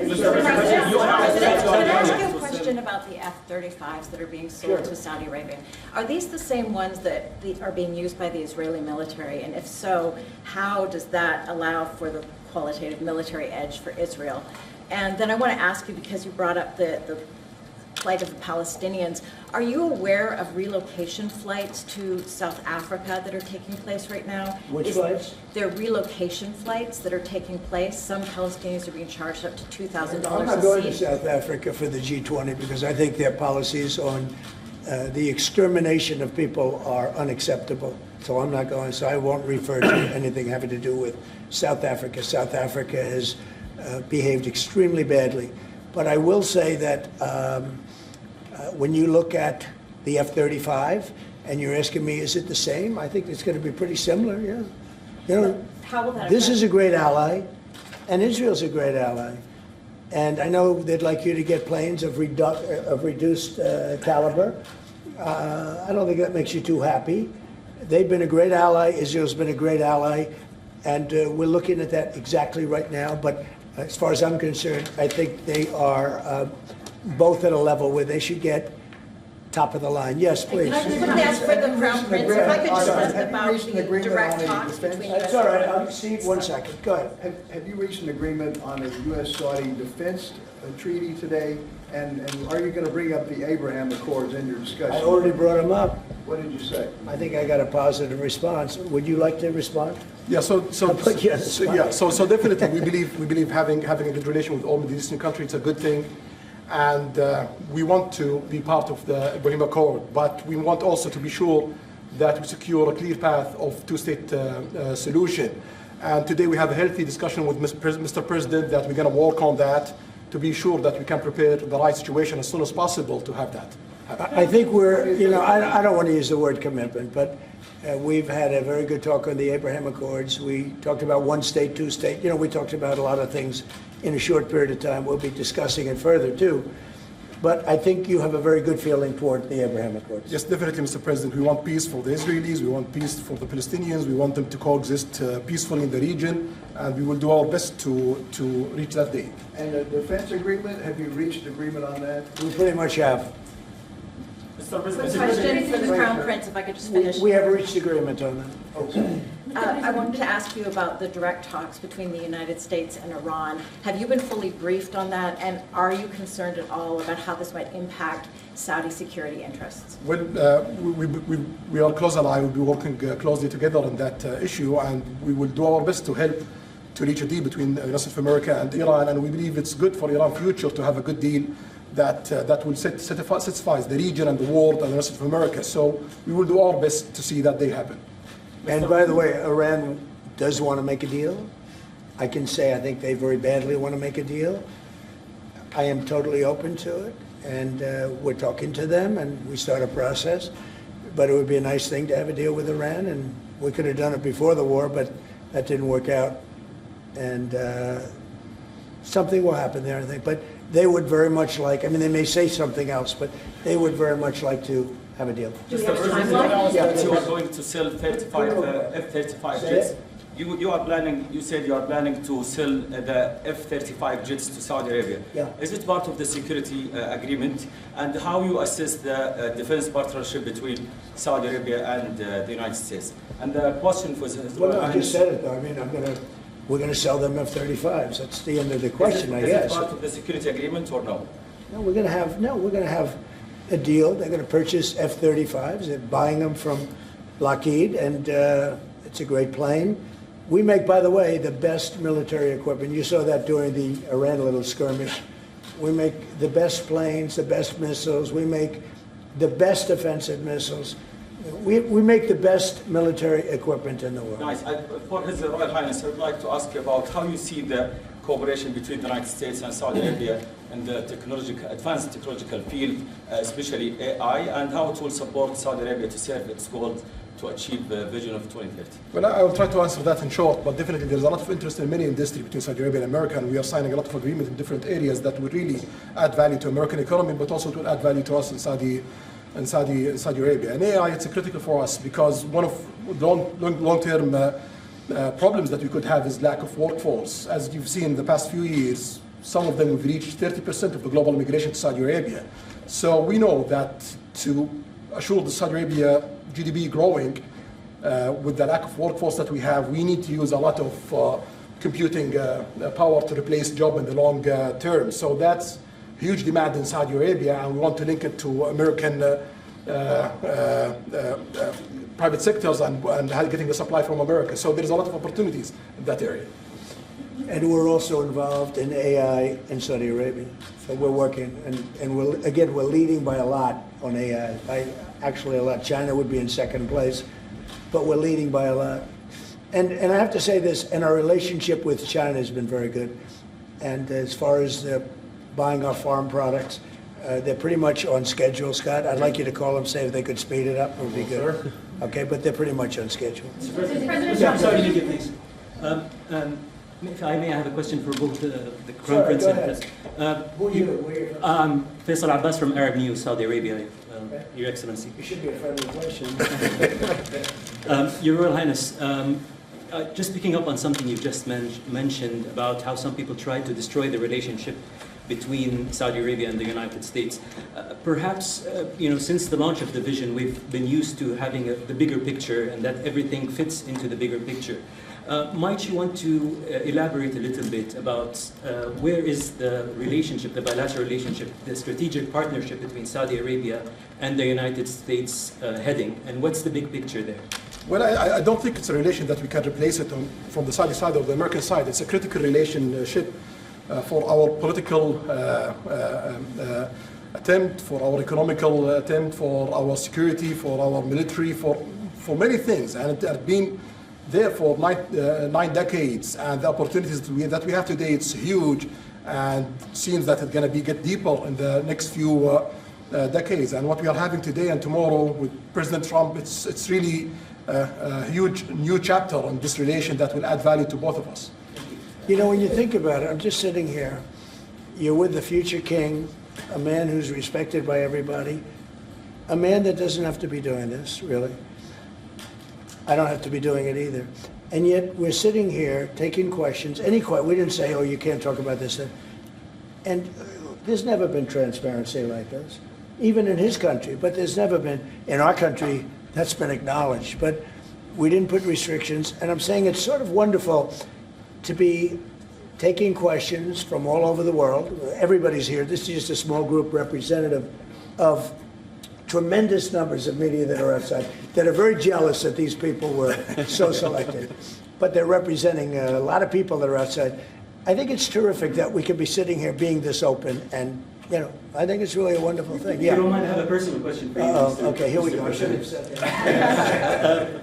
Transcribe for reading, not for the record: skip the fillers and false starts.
ask you a question about the F-35s that are being sold to Saudi Arabia? Are these the same ones that are being used by the Israeli military? And if so, how does that allow for the qualitative military edge for Israel? And then I want to ask you, because you brought up the plight of the Palestinians, are you aware of relocation flights to South Africa that are taking place right now? Which flights? There are relocation flights that are taking place. Some Palestinians are being charged up to $2,000 a seat. I'm not going to South Africa for the G20 because I think their policies on the extermination of people are unacceptable. So I'm not going, so I won't refer to anything having to do with South Africa. South Africa has behaved extremely badly. But I will say that when you look at the F-35 and you're asking me, is it the same? I think it's going to be pretty similar, yeah. You know, how will that this is a great ally, and Israel's a great ally. And I know they'd like you to get planes of reduced caliber. I don't think that makes you too happy. They've been a great ally. Israel's been a great ally. And we're looking at that exactly right now. But as far as I'm concerned, I think they are both at a level where they should get top of the line. Yes, please. Can I just quickly ask for the Crown Prince, if I could just ask about the direct talks between U.S. That's all right. I'll see 1 second. Go ahead. Have you reached an agreement on a U.S.-Saudi defense treaty today? And are you going to bring up the Abraham Accords in your discussion? I already brought them up. What did you say? I think I got a positive response. Would you like to respond? Yeah, so definitely we believe having a good relation with all Middle Eastern countries is a good thing, and we want to be part of the Ibrahim Accord, but we want also to be sure that we secure a clear path of two-state solution. And today we have a healthy discussion with Mr. President that we're going to work on that to be sure that we can prepare the right situation as soon as possible to have that. I think we're, I don't want to use the word commitment, but we've had a very good talk on the Abraham Accords. We talked about one state, two state. We talked about a lot of things in a short period of time. We'll be discussing it further too. But I think you have a very good feeling toward the Abraham Accords. Yes, definitely, Mr. President. We want peace for the Israelis. We want peace for the Palestinians. We want them to coexist peacefully in the region. And we will do our best to reach that day. And the defense agreement, have you reached agreement on that? We pretty much have. Quick question for the Crown Prince, if I could just finish. We have reached agreement on that. Okay. I wanted to ask you about the direct talks between the United States and Iran. Have you been fully briefed on that, and are you concerned at all about how this might impact Saudi security interests? Well, we are close ally. We'll be working closely together on that issue, and we will do our best to help to reach a deal between the United States of America and Iran, and we believe it's good for Iran's future to have a good deal that will satisfy the region and the world and the United States of America. So we will do our best to see that day happen. And by the way, Iran does want to make a deal. I can say I think they very badly want to make a deal. I am totally open to it, and we're talking to them, and we start a process. But it would be a nice thing to have a deal with Iran, and we could have done it before the war, but that didn't work out. And something will happen there, I think. But they would very much like, they may say something else, but they would very much like to have a deal. Mr. President, you announced that you are going to sell 35 F-35 jets. You said you are planning to sell the F-35 jets to Saudi Arabia. Yeah. Is it part of the security agreement? And how you assess the defense partnership between Saudi Arabia and the United States? And the question was... Well, I just said it, though. We're going to sell them F-35s. That's the end of the question, I guess. Is it part of the security agreement or no? No, we're going to have a deal. They're going to purchase F-35s. They're buying them from Lockheed, and it's a great plane. We make, by the way, the best military equipment. You saw that during the Iran little skirmish. We make the best planes, the best missiles. We make the best offensive missiles. We make the best military equipment in the world. Nice. For His Royal Highness, I would like to ask you about how you see the cooperation between the United States and Saudi Arabia in the advanced technological field, especially AI, and how it will support Saudi Arabia to serve its goals to achieve the vision of 2030. Well, I will try to answer that in short, but definitely there's a lot of interest in many industries between Saudi Arabia and America, and we are signing a lot of agreements in different areas that will really add value to American economy, but also to add value to us in Saudi Arabia. And AI, it's critical for us because one of the long-term problems that we could have is lack of workforce. As you've seen in the past few years, some of them have reached 30% of the global migration to Saudi Arabia. So we know that to assure the Saudi Arabia GDP growing, with the lack of workforce that we have, we need to use a lot of computing power to replace job in the long term. So that's huge demand in Saudi Arabia, and we want to link it to American private sectors and getting the supply from America. So there's a lot of opportunities in that area. And we're also involved in AI in Saudi Arabia. So we're working, and we're leading by a lot on AI. Actually a lot. China would be in second place, but we're leading by a lot. And I have to say this, and our relationship with China has been very good. And as far as buying our farm products, they're pretty much on schedule, Scott. I'd like you to call them, say if they could speed it up, it would be good. Okay, but they're pretty much on schedule. Sorry, please. If I may, I have a question for both the Crown Prince and President. Who are you? I'm Faisal Abbas from Arab News, Saudi Arabia, Your Excellency. You should be a friendly question. Your Royal Highness, just picking up on something you've just mentioned about how some people try to destroy the relationship between Saudi Arabia and the United States. Perhaps, since the launch of the vision, we've been used to having the bigger picture and that everything fits into the bigger picture. Might you want to elaborate a little bit about where is the relationship, the bilateral relationship, the strategic partnership between Saudi Arabia and the United States heading, and what's the big picture there? Well, I don't think it's a relation that we can replace it from the Saudi side or the American side. It's a critical relationship for our political attempt, for our economical attempt, for our security, for our military, for many things. And it has been there for 9 decades. And the opportunities that we have today, it's huge. And it seems that it's going to get deeper in the next few decades. And what we are having today and tomorrow with President Trump, it's really a huge new chapter in this relation that will add value to both of us. You know, when you think about it, I'm just sitting here. You're with the future king, a man who's respected by everybody, a man that doesn't have to be doing this, really. I don't have to be doing it either. And yet we're sitting here taking questions, we didn't say, oh, you can't talk about this. And there's never been transparency like this, even in his country, but there's never been, in our country, that's been acknowledged. But we didn't put restrictions, and I'm saying it's sort of wonderful to be taking questions from all over the world. Everybody's here. This is just a small group representative of tremendous numbers of media that are outside, that are very jealous that these people were so selected. But they're representing a lot of people that are outside. I think it's terrific that we could be sitting here being this open, and I think it's really a wonderful thing. If you don't mind, I have a personal question for you. Okay, here we go. I should have said that.